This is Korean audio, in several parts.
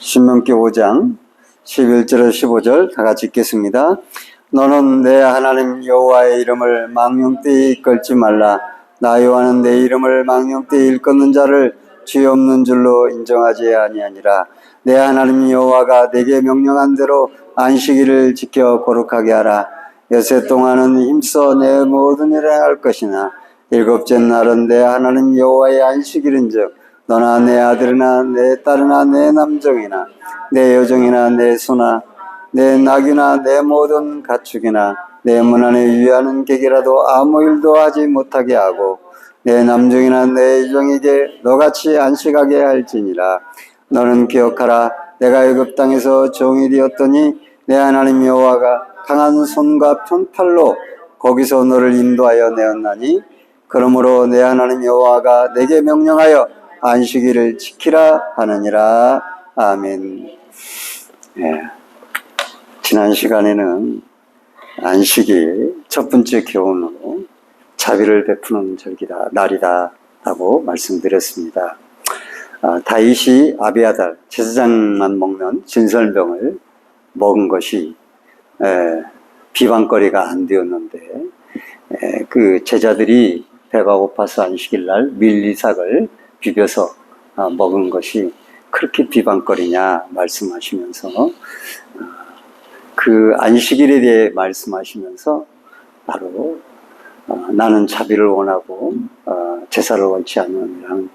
신명기 5장 11절에서 15절 다 같이 읽겠습니다. 너는 내 하나님 여호와의 이름을 망령되이 일컫지 말라. 나 여호와는 내 이름을 망령되이 일컫는 자를 죄 없는 줄로 인정하지 아니하니라. 내 하나님 여호와가 내게 명령한 대로 안식일을 지켜 거룩하게 하라. 여세 동안은 힘써 내 모든 일을 할 것이나 일곱째 날은 내 하나님 여호와의 안식일인즉 너나 내 아들이나 내 딸이나 내 남종이나 내 여종이나 내 소나 내 낙이나 내 모든 가축이나 내 문 안에 위하는 객이라도 아무 일도 하지 못하게 하고 내 남종이나 내 여종에게 너같이 안식하게 할지니라. 너는 기억하라. 내가 애굽 땅에서 종이 되었더니 내 하나님 여호와가 강한 손과 편팔로 거기서 너를 인도하여 내었나니 그러므로 내 하나님 여호와가 내게 명령하여 안식일을 지키라 하느니라. 아멘. 지난 시간에는 안식일 첫 번째 교훈으로 자비를 베푸는 절기다, 날이다 라고 말씀드렸습니다. 다윗이 아비아달 제사장만 먹는 진설병을 먹은 것이 비방거리가 안 되었는데 그 제자들이 배가 고파서 안식일날 밀리삭을 비벼서 먹은 것이 그렇게 비방거리냐 말씀하시면서 그 안식일에 대해 말씀하시면서 바로 나는 자비를 원하고 제사를 원치 않는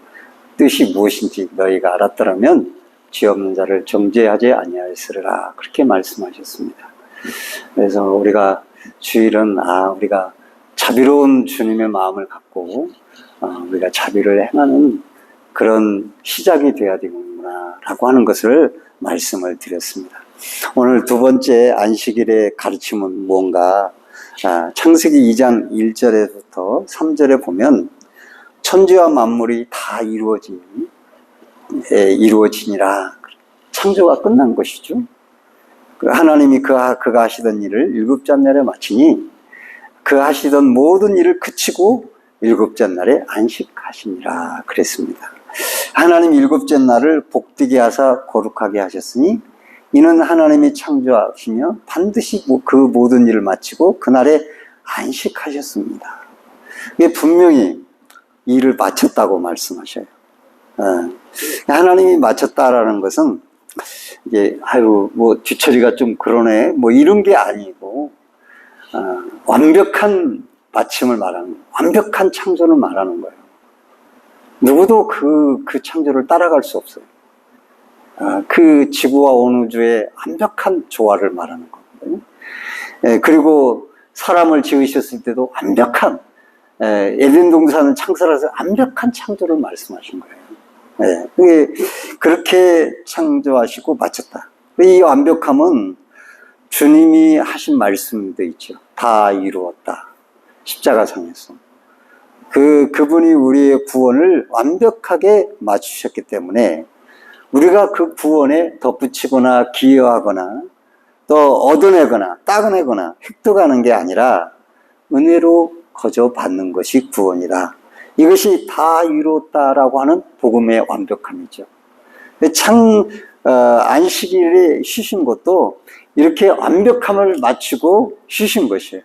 뜻이 무엇인지 너희가 알았더라면 죄 없는 자를 정죄하지 아니하였으리라 그렇게 말씀하셨습니다. 그래서 우리가 주일은 우리가 자비로운 주님의 마음을 갖고 우리가 자비를 행하는 그런 시작이 되어야 되는구나 라고 하는 것을 말씀을 드렸습니다. 오늘 두 번째 안식일의 가르침은 뭔가 창세기 2장 1절에부터 3절에 보면 천지와 만물이 다 이루어지니라. 창조가 끝난 것이죠. 하나님이 그가 하시던 일을 일곱째 날에 마치니 그 하시던 모든 일을 그치고 일곱째 날에 안식하시니라 그랬습니다. 하나님 일곱째 날을 복되게 하사 거룩하게 하셨으니 이는 하나님이 창조하시며 반드시 그 모든 일을 마치고 그날에 안식하셨습니다. 이게 분명히 일을 마쳤다고 말씀하셔요. 하나님이 마쳤다라는 것은 이게 뒤처리가 좀 그러네 이런 게 아니고 완벽한 마침을 말하는 거예요. 완벽한 창조를 말하는 거예요. 누구도 그 창조를 따라갈 수 없어요. 그 지구와 온 우주의 완벽한 조화를 말하는 거거든요. 그리고 사람을 지으셨을 때도 완벽한 에덴 동산을 창설해서 완벽한 창조를 말씀하신 거예요. 그렇게 창조하시고 마쳤다. 이 완벽함은 주님이 하신 말씀도 있죠. 다 이루었다. 십자가상에서. 그분이 우리의 구원을 완벽하게 맞추셨기 때문에 우리가 그 구원에 덧붙이거나 기여하거나 또 얻어내거나 따내거나 획득하는 게 아니라 은혜로 거저 받는 것이 구원이다. 이것이 다 이루었다라고 하는 복음의 완벽함이죠. 안식일에 쉬신 것도 이렇게 완벽함을 맞추고 쉬신 것이에요.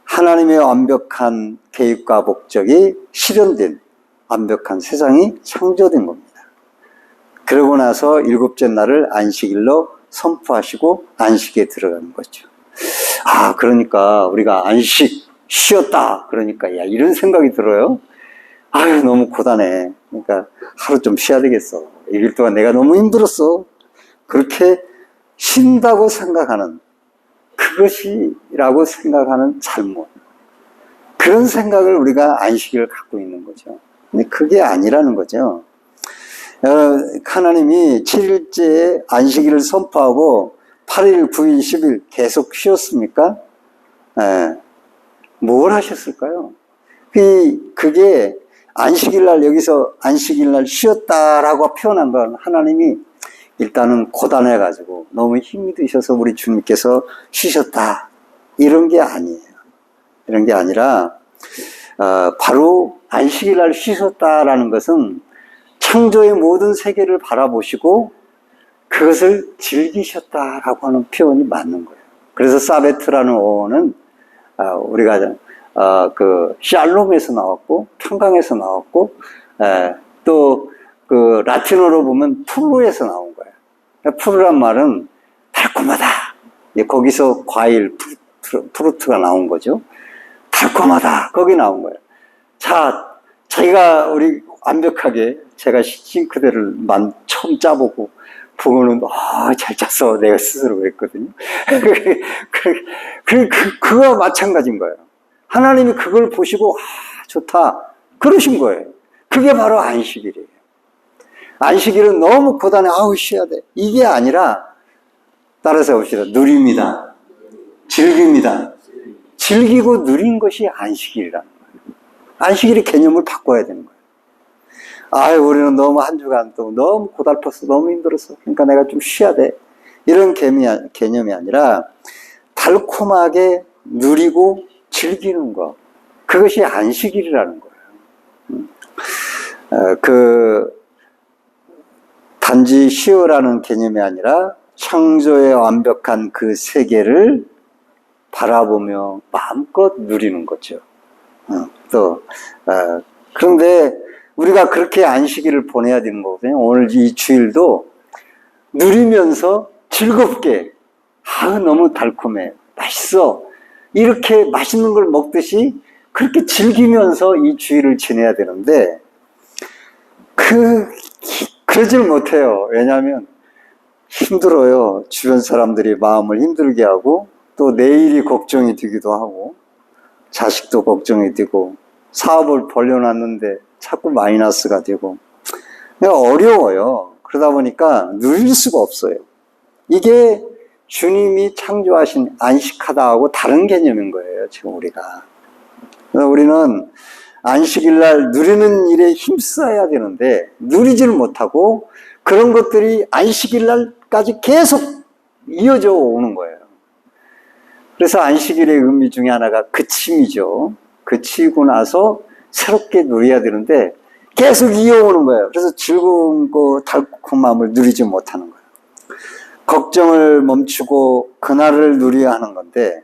하나님의 완벽한 계획과 목적이 실현된 완벽한 세상이 창조된 겁니다. 그러고 나서 일곱째 날을 안식일로 선포하시고 안식에 들어가는 거죠. 그러니까 우리가 안식 쉬었다 그러니까 이런 생각이 들어요. 너무 고단해. 그러니까 하루 좀 쉬어야 되겠어. 2일 동안 내가 너무 힘들었어. 그렇게 쉰다고 생각하는 그것이라고 생각하는 잘못, 그런 생각을 우리가 안식일을 갖고 있는 거죠. 근데 그게 아니라는 거죠. 하나님이 7일째에 안식일을 선포하고 8일, 9일, 10일 계속 쉬었습니까? 뭘 하셨을까요? 그게 안식일날 여기서 안식일날 쉬었다라고 표현한 건 하나님이 일단은 고단해가지고 너무 힘이 드셔서 우리 주님께서 쉬셨다 이런 게 아니에요. 이런 게 아니라 바로 안식일날 쉬셨다라는 것은 창조의 모든 세계를 바라보시고 그것을 즐기셨다라고 하는 표현이 맞는 거예요. 그래서 사베트라는 어원은 우리가 그 샬롬에서 나왔고 평강에서 나왔고 또 그 라틴어로 보면 푸르에서 나온 거예요. 푸르란 말은 달콤하다. 거기서 과일 프루트가 나온 거죠. 달콤하다. 거기 나온 거예요. 자, 자기가 우리 완벽하게 제가 싱크대를 처음 짜보고 보고는 잘 짰어 내가 스스로 그랬거든요. 그거와 마찬가지인 거예요. 하나님이 그걸 보시고 좋다 그러신 거예요. 그게 바로 안식일이에요. 안식일은 너무 고단해 쉬어야 돼 이게 아니라 따라서 봅시다. 누립니다. 즐깁니다. 즐기고 누린 것이 안식일이라는 거예요. 안식일의 개념을 바꿔야 되는 거예요. 우리는 너무 한 주간 또 너무 고달팠어. 너무 힘들었어. 그러니까 내가 좀 쉬어야 돼. 이런 개념이 아니라 달콤하게 누리고 즐기는 것. 그것이 안식일이라는 거예요. 단지 쉬어라는 개념이 아니라 창조의 완벽한 그 세계를 바라보며 마음껏 누리는 거죠. 그런데 우리가 그렇게 안식일을 보내야 되는 거거든요. 오늘 이 주일도 누리면서 즐겁게, 너무 달콤해, 맛있어. 이렇게 맛있는 걸 먹듯이 그렇게 즐기면서 이 주일을 지내야 되는데, 그러질 못해요. 왜냐하면 힘들어요. 주변 사람들이 마음을 힘들게 하고, 또 내일이 걱정이 되기도 하고, 자식도 걱정이 되고, 사업을 벌려놨는데 자꾸 마이너스가 되고, 어려워요. 그러다 보니까 누릴 수가 없어요. 이게 주님이 창조하신 안식하다 하고 다른 개념인 거예요, 지금 우리가. 그래서 우리는 안식일 날 누리는 일에 힘써야 되는데, 누리지를 못하고, 그런 것들이 안식일 날까지 계속 이어져 오는 거예요. 그래서 안식일의 의미 중에 하나가 그침이죠. 그치고 나서 새롭게 누려야 되는데 계속 이어오는 거예요. 그래서 즐거운 거 달콤함을 누리지 못하는 거예요. 걱정을 멈추고 그날을 누려야 하는 건데,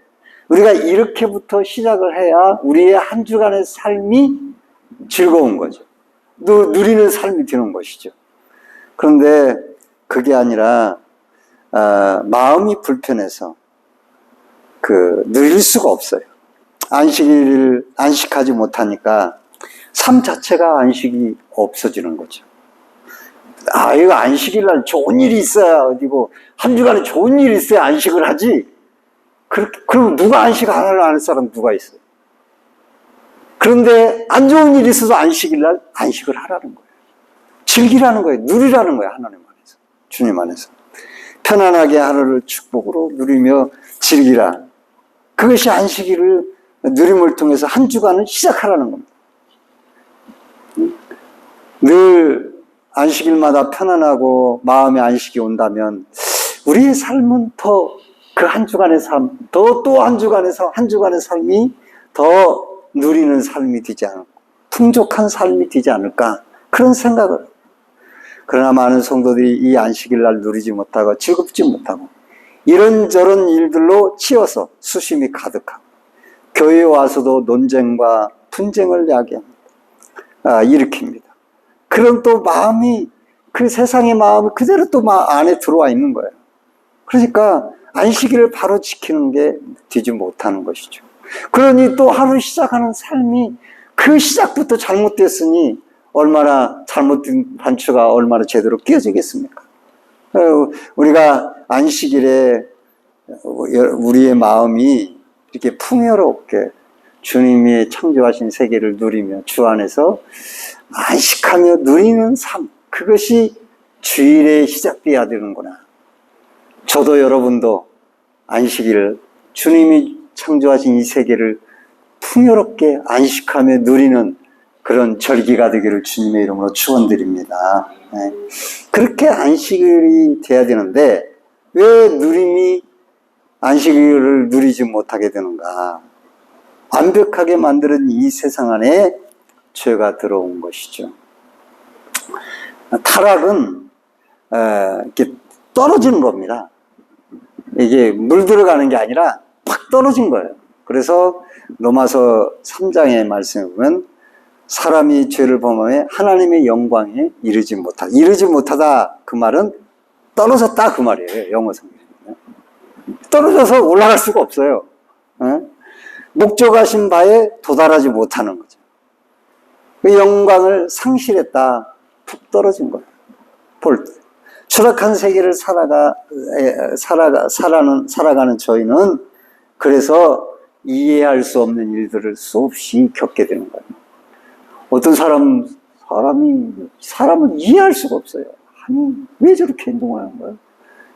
우리가 이렇게부터 시작을 해야 우리의 한 주간의 삶이 즐거운 거죠. 누리는 삶이 되는 것이죠. 그런데 그게 아니라 마음이 불편해서 누릴 수가 없어요. 안식일을 안식하지 못하니까 삶 자체가 안식이 없어지는 거죠. 이거 안식일 날 좋은 일이 있어야 어디고, 한 주간에 좋은 일이 있어야 안식을 하지. 그럼 누가 안식 안 하는 사람 누가 있어요? 그런데 안 좋은 일이 있어서 안식일 날 안식을 하라는 거예요. 즐기라는 거예요. 누리라는 거예요. 하나님 안에서. 주님 안에서. 편안하게 하루를 축복으로 누리며 즐기라. 그것이 안식일을 누림을 통해서 한 주간을 시작하라는 겁니다. 늘 안식일마다 편안하고 마음의 안식이 온다면 우리의 삶은 더 그 한 주간의 삶, 또 한 주간의 삶이 더 누리는 삶이 되지 않을까, 풍족한 삶이 되지 않을까, 그런 생각을. 그러나 많은 성도들이 이 안식일 날 누리지 못하고 즐겁지 못하고 이런저런 일들로 치여서 수심이 가득하고 교회에 와서도 논쟁과 분쟁을 일으킵니다. 그런 또 마음이, 그 세상의 마음이 그대로 또 안에 들어와 있는 거예요. 그러니까 안식일을 바로 지키는 게 되지 못하는 것이죠. 그러니 또 하루 시작하는 삶이 그 시작부터 잘못됐으니 얼마나 잘못된 반추가 얼마나 제대로 끼어지겠습니까? 우리가 안식일에 우리의 마음이 이렇게 풍요롭게 주님이 창조하신 세계를 누리며 주 안에서 안식하며 누리는 삶, 그것이 주일에 시작돼야 되는구나. 저도 여러분도 안식일, 주님이 창조하신 이 세계를 풍요롭게 안식하며 누리는 그런 절기가 되기를 주님의 이름으로 축원드립니다. 네. 그렇게 안식일이 돼야 되는데 왜 안식일을 누리지 못하게 되는가? 완벽하게 만드는 이 세상 안에 죄가 들어온 것이죠. 타락은 이렇게 떨어지는 겁니다. 이게 물 들어가는 게 아니라 팍 떨어진 거예요. 그래서 로마서 3장의 말씀에 보면 사람이 죄를 범하여 하나님의 영광에 이르지 못하다. 이르지 못하다 그 말은 떨어졌다 그 말이에요. 영어 성경에. 떨어져서 올라갈 수가 없어요. 목적하신 바에 도달하지 못하는 거죠. 그 영광을 상실했다. 푹 떨어진 거예요. 추락한 세계를 살아가는 저희는 그래서 이해할 수 없는 일들을 수없이 겪게 되는 거예요. 어떤 사람을 이해할 수가 없어요. 아니, 왜 저렇게 행동하는 거예요?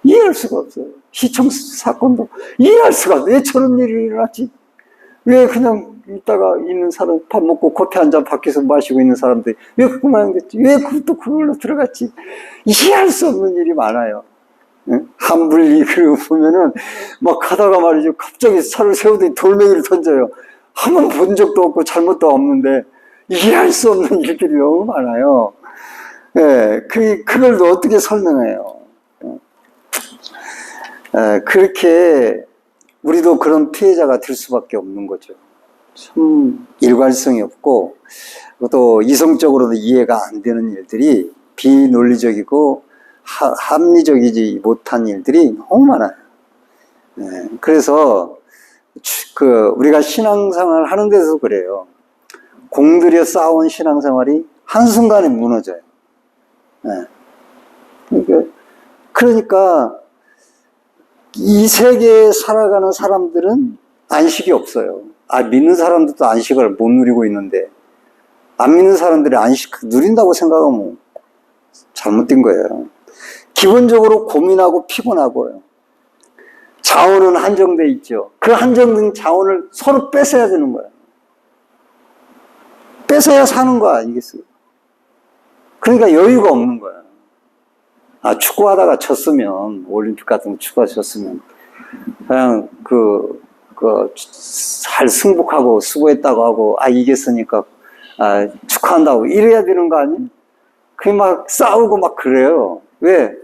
이해할 수가 없어요. 시청 사건도 이해할 수가 없어요. 왜 저런 일이 일어났지? 왜 그냥 있다가 있는 사람, 밥 먹고 커피 한 잔 밖에서 마시고 있는 사람들이 왜 그만 됐지? 왜 또 그걸로 들어갔지? 이해할 수 없는 일이 많아요. 한불리 그러고 보면은 막 가다가 말이죠. 갑자기 차를 세우더니 돌멩이를 던져요. 한 번 본 적도 없고 잘못도 없는데 이해할 수 없는 일들이 너무 많아요. 예, 그걸 어떻게 설명해요? 그렇게 우리도 그런 피해자가 될 수밖에 없는 거죠. 참 일관성이 없고 또 이성적으로도 이해가 안 되는 일들이 비논리적이고 합리적이지 못한 일들이 너무 많아요. 그래서 우리가 신앙생활 하는 데서 그래요. 공들여 쌓아온 신앙생활이 한순간에 무너져요. 그러니까 이 세계에 살아가는 사람들은 안식이 없어요. 믿는 사람들도 안식을 못 누리고 있는데 안 믿는 사람들이 안식 누린다고 생각하면 잘못된 거예요. 기본적으로 고민하고 피곤하고요. 자원은 한정돼 있죠. 그 한정된 자원을 서로 뺏어야 되는 거예요. 뺏어야 사는 거 아니겠어요? 그러니까 여유가 없는 거예요. 축구하다가 졌으면, 올림픽 같은 거 축구가 졌으면, 그냥 잘 승복하고 수고했다고 하고, 이겼으니까, 축하한다고 이래야 되는 거 아니에요? 그게 막 싸우고 막 그래요. 왜?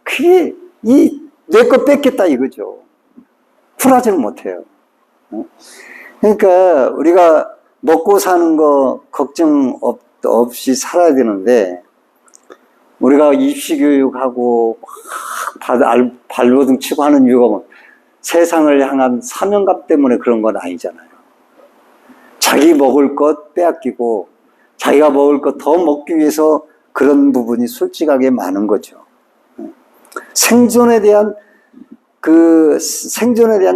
그게, 내 거 뺏겠다 이거죠. 쿨하지는 못해요. 그러니까, 우리가 먹고 사는 거 걱정 없이 살아야 되는데, 우리가 입시교육하고 발버둥 치고 하는 이유가 뭐 세상을 향한 사명감 때문에 그런 건 아니잖아요. 자기 먹을 것 빼앗기고 자기가 먹을 것 더 먹기 위해서 그런 부분이 솔직하게 많은 거죠. 생존에 대한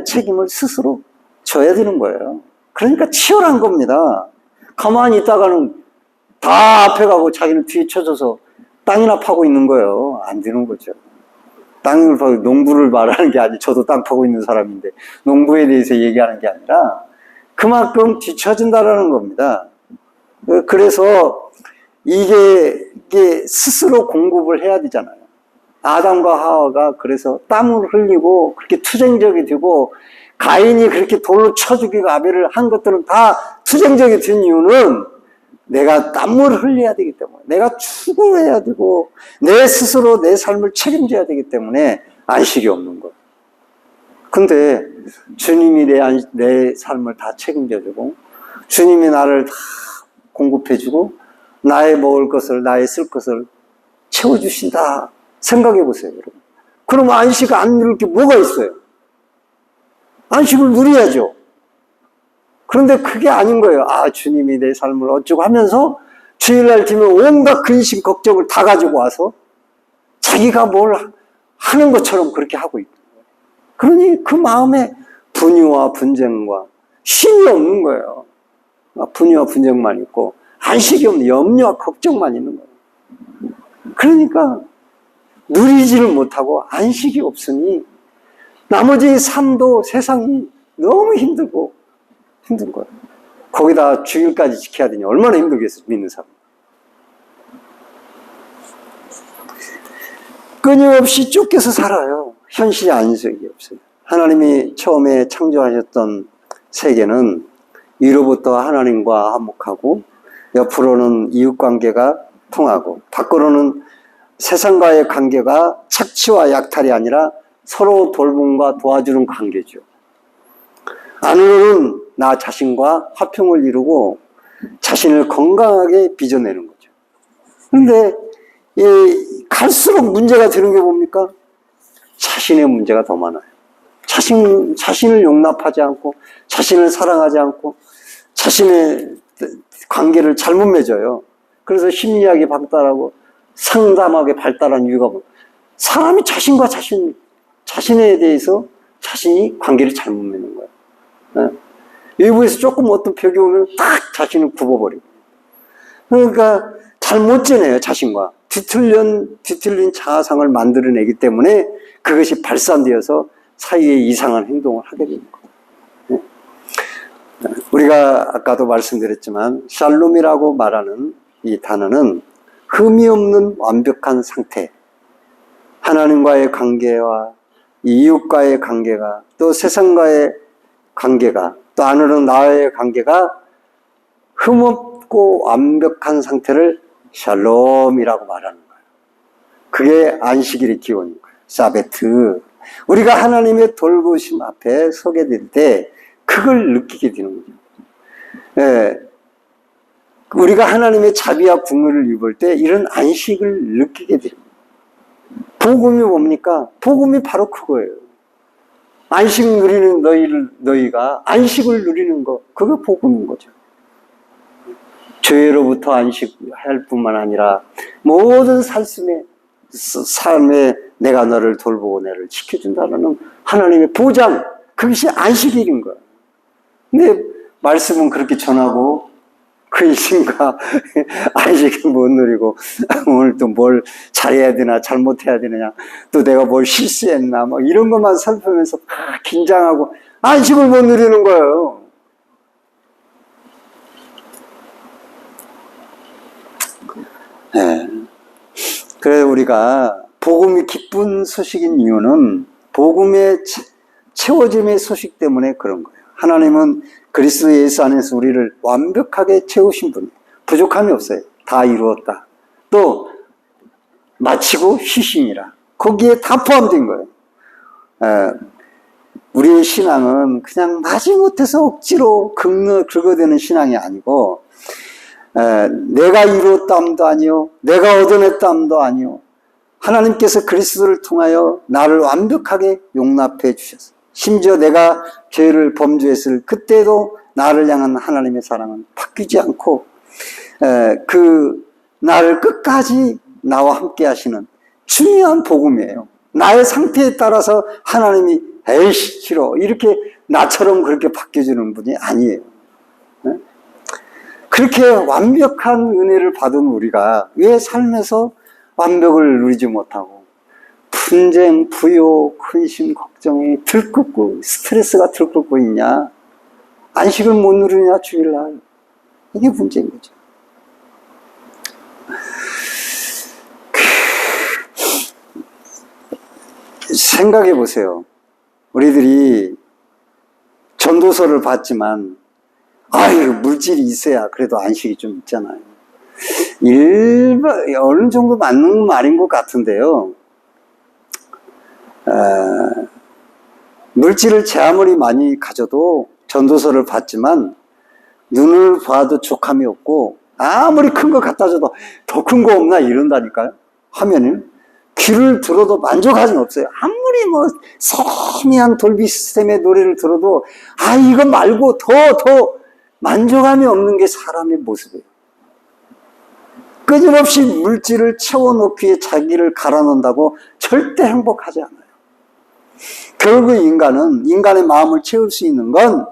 책임을 스스로 져야 되는 거예요. 그러니까 치열한 겁니다. 가만히 있다가는 다 앞에 가고 자기는 뒤에 쳐져서 땅이나 파고 있는 거예요. 안 되는 거죠. 땅을 파고, 농부를 말하는 게 아니고, 저도 땅 파고 있는 사람인데, 농부에 대해서 얘기하는 게 아니라, 그만큼 뒤처진다라는 겁니다. 그래서, 이게 스스로 공급을 해야 되잖아요. 아담과 하와가 그래서 땀을 흘리고, 그렇게 투쟁적이 되고, 가인이 그렇게 돌로 쳐 죽이고 아벨을 한 것들은 다 투쟁적이 된 이유는, 내가 땀을 흘려야 되기 때문에, 내가 추구해야 되고, 내 스스로 내 삶을 책임져야 되기 때문에 안식이 없는 거예요. 근데 주님이 내 삶을 다 책임져주고, 주님이 나를 다 공급해주고, 나의 먹을 것을, 나의 쓸 것을 채워주신다. 생각해 보세요, 여러분. 그럼 안식 안 누릴 게 뭐가 있어요? 안식을 누려야죠. 그런데 그게 아닌 거예요. 주님이 내 삶을 어쩌고 하면서 주일날 되면 온갖 근심, 걱정을 다 가지고 와서 자기가 뭘 하는 것처럼 그렇게 하고 있다. 그러니 그 마음에 분유와 분쟁과 쉼이 없는 거예요. 분유와 분쟁만 있고 안식이 없는 염려와 걱정만 있는 거예요. 그러니까 누리지를 못하고 안식이 없으니 나머지 삶도 세상이 너무 힘들고 힘든 거예요. 거기다 주일까지 지켜야 되니 얼마나 힘들겠어요, 믿는 사람. 끊임없이 쫓겨서 살아요. 현실이 안식이 없어요. 하나님이 처음에 창조하셨던 세계는 위로부터 하나님과 화목하고 옆으로는 이웃관계가 통하고, 밖으로는 세상과의 관계가 착취와 약탈이 아니라 서로 돌봄과 도와주는 관계죠. 안으로는 나 자신과 화평을 이루고 자신을 건강하게 빚어내는 거죠. 그런데 갈수록 문제가 되는 게 뭡니까? 자신의 문제가 더 많아요. 자신을 용납하지 않고, 자신을 사랑하지 않고, 자신의 관계를 잘못 맺어요. 그래서 심리학이 발달하고 상담학이 발달한 이유가 뭐, 사람이 자신과 자신에 대해서 자신이 관계를 잘못 맺는 거예요. 외부에서 조금 어떤 벽이 오면 딱 자신을 굽어버리고. 그러니까 잘 못 지내요, 자신과. 뒤틀린 자아상을 만들어내기 때문에 그것이 발산되어서 사이에 이상한 행동을 하게 되는 거예요. 우리가 아까도 말씀드렸지만 샬롬이라고 말하는 이 단어는 흠이 없는 완벽한 상태, 하나님과의 관계와 이웃과의 관계가, 또 세상과의 관계가, 또 안으로 나와의 관계가 흠없고 완벽한 상태를 샬롬이라고 말하는 거예요. 그게 안식일의 기원인 거예요. 사베트. 우리가 하나님의 돌보심 앞에 서게 될 때 그걸 느끼게 되는 거죠. 예. 우리가 하나님의 자비와 국물을 입을 때 이런 안식을 느끼게 됩니다. 복음이 뭡니까? 복음이 바로 그거예요. 안식 누리는 너희가 안식을 누리는 거, 그게 복음인 거죠. 죄로부터 안식할 뿐만 아니라 모든 삶에 내가 너를 돌보고 너를 지켜준다는 하나님의 보장, 그것이 안식일인 거예요. 근데 말씀은 그렇게 전하고 그 일심과 안식을 못 누리고 오늘 또 뭘 잘해야 되나 잘못해야 되느냐, 또 내가 뭘 실수했나 뭐 이런 것만 살피면서 긴장하고 안식을 못 누리는 거예요. 네. 그래서 우리가 복음이 기쁜 소식인 이유는 복음의 채워짐의 소식 때문에 그런 거예요. 하나님은 그리스도 예수 안에서 우리를 완벽하게 채우신 분이에요. 부족함이 없어요. 다 이루었다. 또 마치고 쉬시니라. 거기에 다 포함된 거예요. 우리의 신앙은 그냥 마지못해서 억지로 긁어대는 신앙이 아니고, 내가 이루었다함도 아니요, 내가 얻어냈다함도 아니요, 하나님께서 그리스도를 통하여 나를 완벽하게 용납해 주셨어요. 심지어 내가 죄를 범죄했을 그때도 나를 향한 하나님의 사랑은 바뀌지 않고, 나를 끝까지 나와 함께 하시는 중요한 복음이에요. 나의 상태에 따라서 하나님이 에이씨 싫어 이렇게 나처럼 그렇게 바뀌어주는 분이 아니에요. 그렇게 완벽한 은혜를 받은 우리가 왜 삶에서 완벽을 누리지 못하고 분쟁, 부요, 근심, 걱정이 들끓고 스트레스가 들끓고 있냐? 안식을 못 누리냐 주일날? 이게 문제인 거죠. 생각해 보세요. 우리들이 전도서를 봤지만 물질이 있어야 그래도 안식이 좀 있잖아요. 어느 정도 맞는 말인 것 같은데요. 물질을 제 아무리 많이 가져도 전도서를 봤지만 눈을 봐도 족함이 없고 아무리 큰 거 갖다 줘도 더 큰 거 없나 이런다니까요. 하면은 귀를 들어도 만족하진 없어요. 아무리 뭐 세미한 돌비 시스템의 노래를 들어도 이거 말고 더 만족함이 없는 게 사람의 모습이에요. 끊임없이 물질을 채워놓기에 자기를 갈아놓는다고 절대 행복하지 않아요. 결국 인간의 마음을 채울 수 있는 건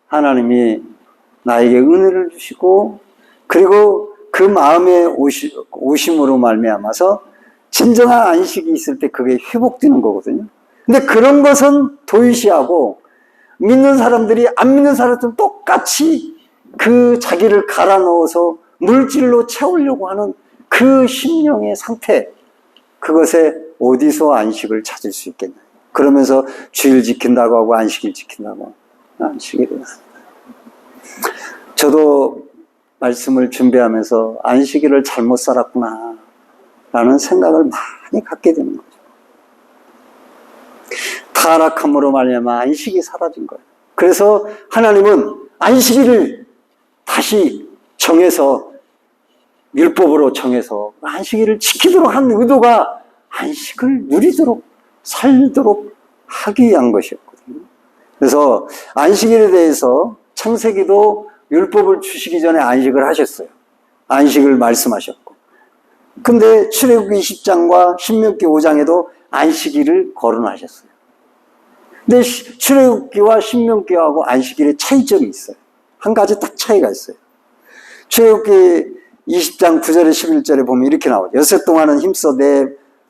하나님이 나에게 은혜를 주시고, 그리고 그 마음의 오심으로 말미암아서 진정한 안식이 있을 때 그게 회복되는 거거든요. 근데 그런 것은 도외시하고 믿는 사람들이 안 믿는 사람들은 똑같이 그 자기를 갈아 넣어서 물질로 채우려고 하는 그 심령의 상태, 그것에 어디서 안식을 찾을 수 있겠냐. 그러면서 주일 지킨다고 하고 안식일 지킨다고 하고 안식일은 저도 말씀을 준비하면서 안식일을 잘못 살았구나 라는 생각을 많이 갖게 되는 거죠. 타락함으로 말미암아 안식이 사라진 거예요. 그래서 하나님은 안식일을 다시 정해서, 율법으로 정해서 안식일을 지키도록 한 의도가 안식을 누리도록 살도록 하기 위한 것이었거든요. 그래서 안식일에 대해서 창세기도 율법을 주시기 전에 안식을 하셨어요. 안식을 말씀하셨고. 근데 출애굽기 20장과 신명기 5장에도 안식일을 거론하셨어요. 근데 출애굽기와 신명기하고 안식일의 차이점이 있어요. 한 가지 딱 차이가 있어요. 출애굽기 20장 9절에 11절에 보면 이렇게 나오죠. 여섯 동안은 힘써 내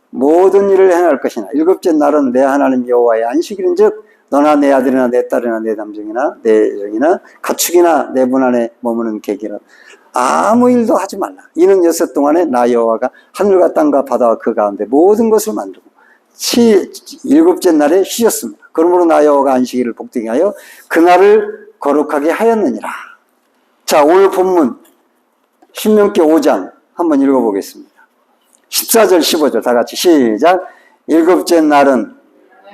모든 일을 행할 것이나 일곱째 날은 내 하나님 여호와의 안식일인즉 너나 내 아들이나 내 딸이나 내 남종이나 내 여종이나 가축이나 내 문 안에 머무는 객이나 아무 일도 하지 말라. 이는 여섯 동안에 나 여호와가 하늘과 땅과 바다와 그 가운데 모든 것을 만들고 일곱째 날에 쉬었습니다. 그러므로 나 여호와가 안식일을 복되게 하여 그날을 거룩하게 하였느니라. 자, 오늘 본문 신명기 5장 한번 읽어보겠습니다. 14절 15절 다 같이 시작. 일곱째 날은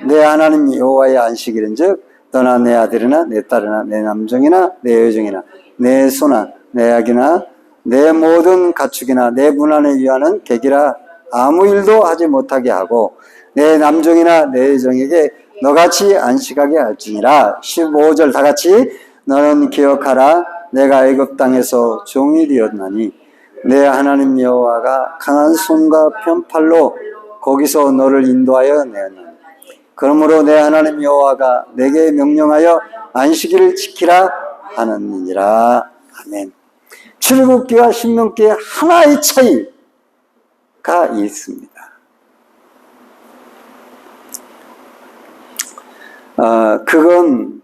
내 하나님 여호와의 안식일인즉 너나 내 아들이나 내 딸이나 내 남종이나 내 여종이나 내 소나 내 아기나 내 모든 가축이나 내 문 안에 위하는 객이라 아무 일도 하지 못하게 하고 내 남종이나 내 여종에게 너같이 안식하게 할지니라. 15절 다 같이 너는 기억하라. 내가 애굽 땅에서 종이 되었나니 내 하나님 여호와가 강한 손과 편팔로 거기서 너를 인도하여 내었나니 그러므로 내 하나님 여호와가 내게 명령하여 안식일을 지키라 하느니라. 아멘. 출애굽기와 신명기의 하나의 차이가 있습니다. 그건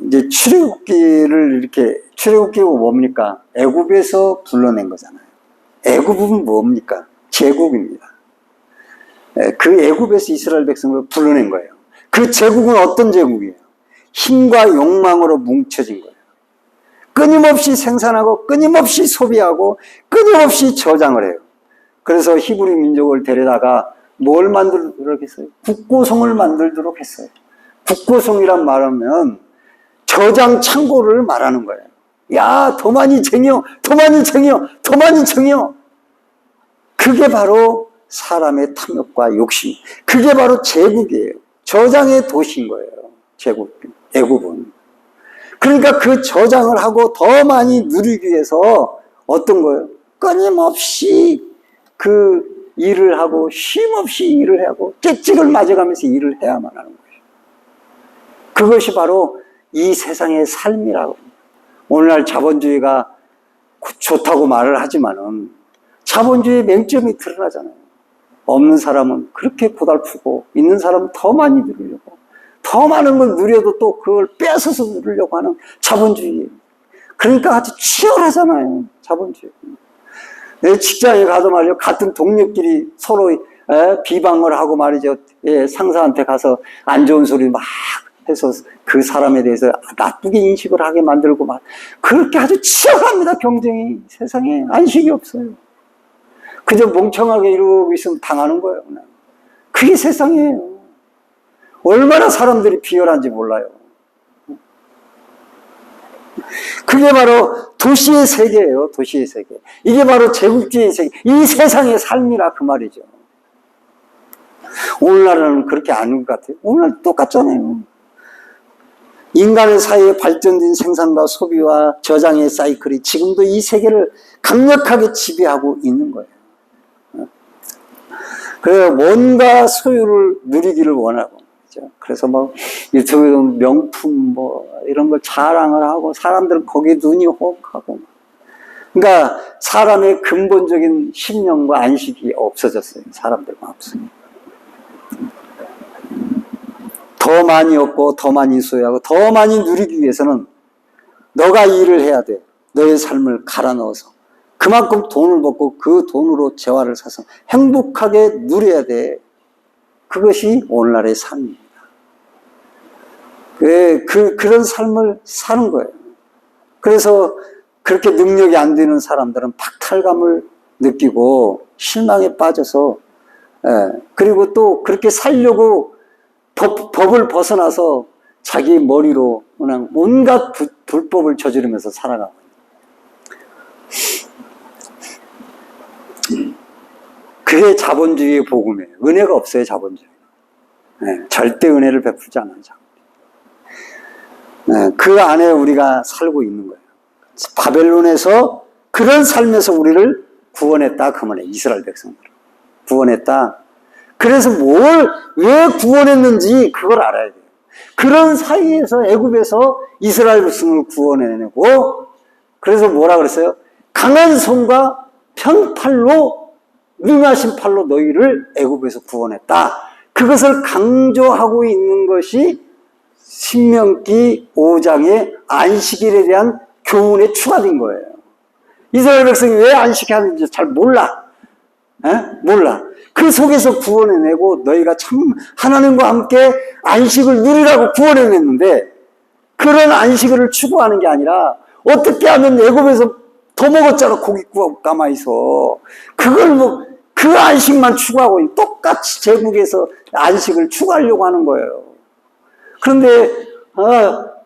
이제 출애굽기가 뭡니까? 애굽에서 불러낸 거잖아요. 애굽은 뭡니까? 제국입니다. 그 애굽에서 이스라엘 백성을 불러낸 거예요. 그 제국은 어떤 제국이에요? 힘과 욕망으로 뭉쳐진 거예요. 끊임없이 생산하고 끊임없이 소비하고 끊임없이 저장을 해요. 그래서 히브리 민족을 데려다가 뭘 만들도록 했어요? 국고성을 만들도록 했어요. 국고성이란 말하면 저장 창고를 말하는 거예요. 야, 더 많이 쟁여, 더 많이 쟁여, 더 많이 쟁여. 그게 바로 사람의 탐욕과 욕심. 그게 바로 제국이에요. 저장의 도시인 거예요. 제국, 애국은. 그러니까 그 저장을 하고 더 많이 누리기 위해서 어떤 거예요? 끊임없이 그 일을 하고 쉼없이 일을 하고 채찍을 맞아가면서 일을 해야만 하는 거예요. 그것이 바로 이 세상의 삶이라고. 오늘날 자본주의가 좋다고 말을 하지만은 자본주의의 맹점이 드러나잖아요. 없는 사람은 그렇게 고달프고 있는 사람은 더 많이 누리려고 더 많은 걸 누려도 또 그걸 뺏어서 누리려고 하는 자본주의. 그러니까 아주 치열하잖아요. 자본주의. 내 직장에 가서 말이죠. 같은 동료끼리 서로 비방을 하고 말이죠. 상사한테 가서 안 좋은 소리 막 해서 그 사람에 대해서 나쁘게 인식을 하게 만들고 막 그렇게 아주 치열합니다. 경쟁이. 세상에 안식이 없어요. 그저 멍청하게 이러고 있으면 당하는 거예요. 그냥. 그게 세상이에요. 얼마나 사람들이 비열한지 몰라요. 그게 바로 도시의 세계예요. 도시의 세계. 이게 바로 제국주의의 세계. 이 세상의 삶이라 그 말이죠. 오늘날은 그렇게 아닌 것 같아요. 오늘날 똑같잖아요. 인간의 사이에 발전된 생산과 소비와 저장의 사이클이 지금도 이 세계를 강력하게 지배하고 있는 거예요. 그래서 뭔가 소유를 누리기를 원하고, 그래서 뭐 유튜브에 명품 뭐 이런 걸 자랑을 하고 사람들은 거기에 눈이 혹하고, 그러니까 사람의 근본적인 신념과 안식이 없어졌어요. 사람들 마음속에. 더 많이 얻고 더 많이 소유하고 더 많이 누리기 위해서는 너가 일을 해야 돼. 너의 삶을 갈아 넣어서 그만큼 돈을 벌고 그 돈으로 재화를 사서 행복하게 누려야 돼. 그것이 오늘날의 삶입니다. 그런 삶을 사는 거예요. 그래서 그렇게 능력이 안 되는 사람들은 박탈감을 느끼고 실망에 빠져서, 그리고 또 그렇게 살려고 법을 벗어나서 자기 머리로 그냥 온갖 불법을 저지르면서 살아가고. 그게 자본주의의 복음이에요. 은혜가 없어요, 자본주의. 절대 은혜를 베풀지 않아요. 그 안에 우리가 살고 있는 거예요. 바벨론에서 그런 삶에서 우리를 구원했다, 그 말이에요. 이스라엘 백성들을 구원했다. 그래서 왜 구원했는지 그걸 알아야 돼요. 그런 사이에서 애굽에서 이스라엘 백성을 구원해내고, 그래서 뭐라 그랬어요? 강한 손과 편팔로, 능하신 팔로 너희를 애굽에서 구원했다. 그것을 강조하고 있는 것이 신명기 5장의 안식일에 대한 교훈에 추가된 거예요. 이스라엘 백성이 왜 안식하는지 잘 몰라. 몰라. 그 속에서 구원해내고 너희가 참 하나님과 함께 안식을 누리라고 구원해냈는데, 그런 안식을 추구하는 게 아니라 어떻게 하면 애굽에서 더 먹었잖아, 고기 구워 가마있어. 그걸 그 안식만 추구하고 똑같이 제국에서 안식을 추구하려고 하는 거예요. 그런데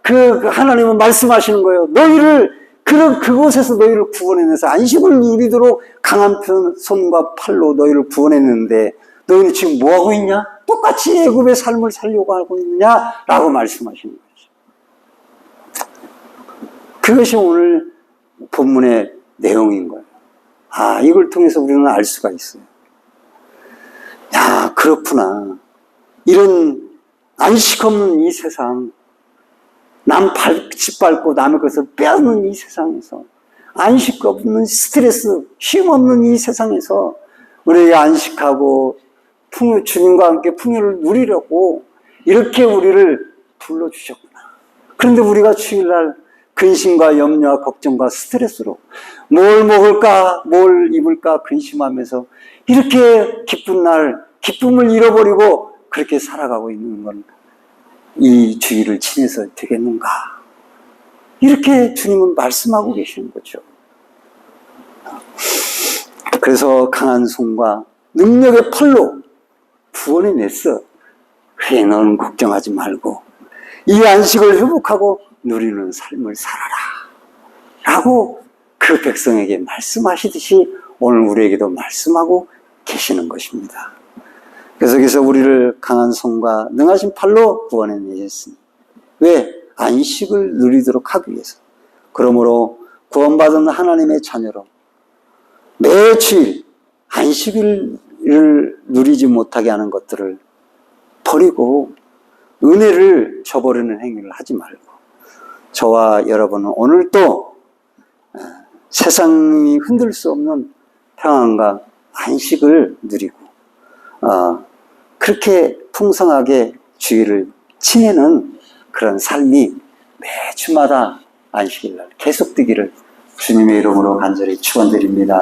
그 하나님은 말씀하시는 거예요. 그곳에서 너희를 구원해내서 안식을 누리도록 강한 손과 팔로 너희를 구원했는데, 너희는 지금 뭐하고 있냐? 똑같이 애굽의 삶을 살려고 하고 있냐라고 말씀하시는 거죠. 그것이 오늘 본문의 내용인 거예요. 이걸 통해서 우리는 알 수가 있어요. 야, 그렇구나. 이런 안식 없는 이 세상, 남 짓밟고 남의 것을 빼앗는 이 세상에서, 안식 없는 스트레스, 쉼 없는 이 세상에서 우리가 안식하고 주님과 함께 풍요를 누리려고 이렇게 우리를 불러주셨구나. 그런데 우리가 주일날 근심과 염려와 걱정과 스트레스로 뭘 먹을까, 뭘 입을까 근심하면서 이렇게 기쁜 날, 기쁨을 잃어버리고 그렇게 살아가고 있는 건 이 주의를 지내서 되겠는가? 이렇게 주님은 말씀하고 계시는 거죠. 그래서 강한 손과 능력의 팔로 구원해냈어. 그래, 너는 걱정하지 말고 이 안식을 회복하고 누리는 삶을 살아라 라고 그 백성에게 말씀하시듯이 오늘 우리에게도 말씀하고 계시는 것입니다. 그래서 여기서 우리를 강한 손과 능하신 팔로 구원해내셨습니다. 왜? 안식을 누리도록 하기 위해서. 그러므로 구원받은 하나님의 자녀로 매 주일 안식을 누리지 못하게 하는 것들을 버리고 은혜를 저버리는 행위를 하지 말고, 저와 여러분은 오늘 또 세상이 흔들 수 없는 평안과 안식을 누리고 그렇게 풍성하게 주일을 지내는 그런 삶이 매주마다 안식일날 계속되기를 주님의 이름으로 간절히 축원드립니다.